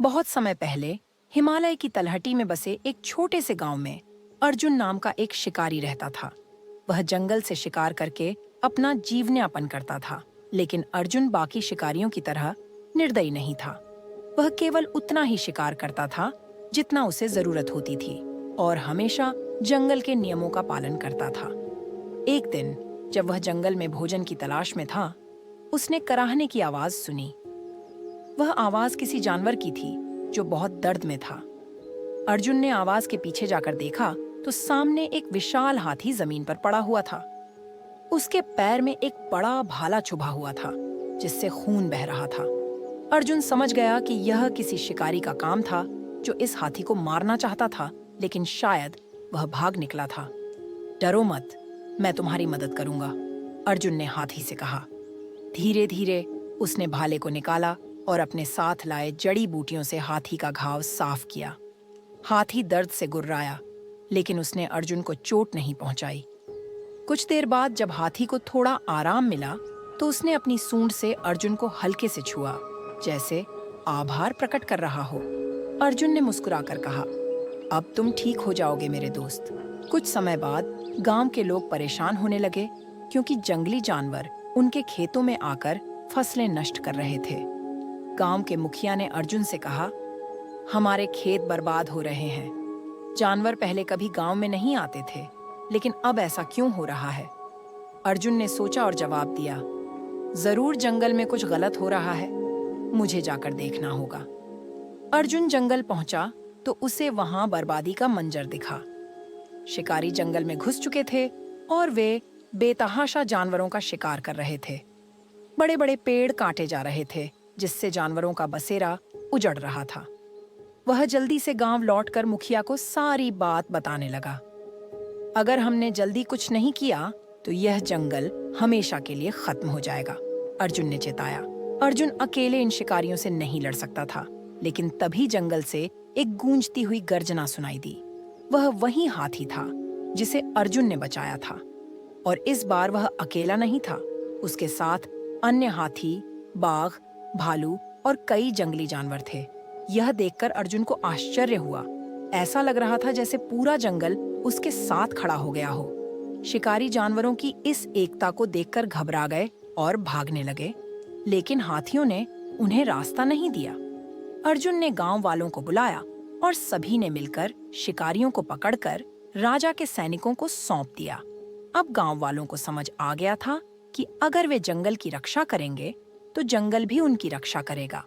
बहुत समय पहले हिमालय की तलहटी में बसे एक छोटे से गांव में अर्जुन नाम का एक शिकारी रहता था। वह जंगल से शिकार करके अपना जीवनयापन करता था, लेकिन अर्जुन बाकी शिकारियों की तरह निर्दयी नहीं था। वह केवल उतना ही शिकार करता था जितना उसे जरूरत होती थी और हमेशा जंगल के नियमों का पालन करता था। एक दिन जब वह जंगल में भोजन की तलाश में था, उसने कराहने की आवाज सुनी। वह आवाज किसी जानवर की थी जो बहुत दर्द में था। अर्जुन ने आवाज के पीछे जाकर देखा तो सामने एक विशाल हाथी जमीन पर पड़ा हुआ था। उसके पैर में एक बड़ा भाला चुभा हुआ था जिससे खून बह रहा था। अर्जुन समझ गया कि यह किसी शिकारी का काम था जो इस हाथी को मारना चाहता था, लेकिन शायद वह भाग निकला था। डरो मत, मैं तुम्हारी मदद करूंगा, अर्जुन ने हाथी से कहा। धीरे धीरे उसने भाले को निकाला और अपने साथ लाए जड़ी बूटियों से हाथी का घाव साफ किया। हाथी दर्द से गुर्राया, लेकिन उसने अर्जुन को चोट नहीं पहुंचाई। कुछ देर बाद जब हाथी को थोड़ा आराम मिला तो उसने अपनी सूंड से अर्जुन को हल्के से छुआ, जैसे आभार प्रकट कर रहा हो। अर्जुन ने मुस्कुराकर कहा, अब तुम ठीक हो जाओगे मेरे दोस्त। कुछ समय बाद गांव के लोग परेशान होने लगे क्योंकि जंगली जानवर उनके खेतों में आकर फसलें नष्ट कर रहे थे। गांव के मुखिया ने अर्जुन से कहा, हमारे खेत बर्बाद हो रहे हैं। जानवर पहले कभी गांव में नहीं आते थे, लेकिन अब ऐसा क्यों हो रहा है? अर्जुन ने सोचा और जवाब दिया, जरूर जंगल में कुछ गलत हो रहा है, मुझे जाकर देखना होगा। अर्जुन जंगल पहुंचा तो उसे वहां बर्बादी का मंजर दिखा। शिकारी जंगल में घुस चुके थे और वे बेतहाशा जानवरों का शिकार कर रहे थे। बड़े बड़े पेड़ काटे जा रहे थे जिससे जानवरों का बसेरा उजड़ रहा था। वह जल्दी से गांव लौटकर मुखिया को सारी बात बताने लगा। अगर हमने जल्दी कुछ नहीं किया तो यह जंगल हमेशा के लिए खत्म हो जाएगा, अर्जुन ने चेताया। अर्जुन अकेले इन शिकारियों से नहीं लड़ सकता था, लेकिन तभी जंगल से एक गूंजती हुई गर्जना सुनाई दी। वह वही हाथी था जिसे अर्जुन ने बचाया था, और इस बार वह अकेला नहीं था। उसके साथ अन्य हाथी, बाघ, भालू और कई जंगली जानवर थे। यह देखकर अर्जुन को आश्चर्य हुआ। ऐसा लग रहा था जैसे पूरा जंगल उसके साथ खड़ा हो गया हो। शिकारी जानवरों की इस एकता को देखकर घबरा गए और भागने लगे, लेकिन हाथियों ने उन्हें रास्ता नहीं दिया। अर्जुन ने गांव वालों को बुलाया और सभी ने मिलकर शिकारियों को पकड़कर राजा के सैनिकों को सौंप दिया। अब गांव वालों को समझ आ गया था कि अगर वे जंगल की रक्षा करेंगे तो जंगल भी उनकी रक्षा करेगा।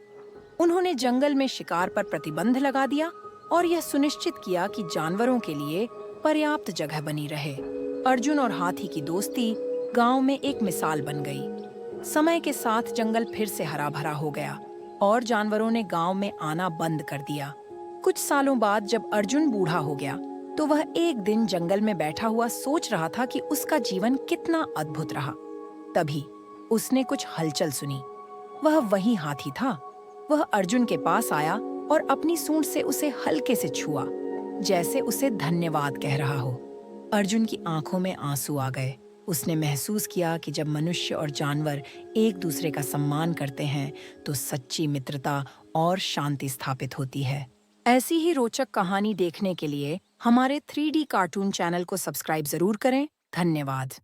उन्होंने जंगल में शिकार पर प्रतिबंध लगा दिया और यह सुनिश्चित किया कि जानवरों के लिए पर्याप्त जगह बनी रहे। अर्जुन और हाथी की दोस्ती गांव में एक मिसाल बन गई। समय के साथ जंगल फिर से हरा भरा हो गया और जानवरों ने गांव में आना बंद कर दिया। कुछ सालों बाद जब अर्जुन बूढ़ा हो गया तो वह एक दिन जंगल में बैठा हुआ सोच रहा था कि उसका जीवन कितना अद्भुत रहा। तभी उसने कुछ हलचल सुनी। वह वही हाथी था। वह अर्जुन के पास आया और अपनी सूंड से उसे हल्के से छुआ, जैसे उसे धन्यवाद कह रहा हो। अर्जुन की आंखों में आंसू आ गए। उसने महसूस किया कि जब मनुष्य और जानवर एक दूसरे का सम्मान करते हैं तो सच्ची मित्रता और शांति स्थापित होती है। ऐसी ही रोचक कहानी देखने के लिए हमारे 3D कार्टून चैनल को सब्सक्राइब जरूर करें। धन्यवाद।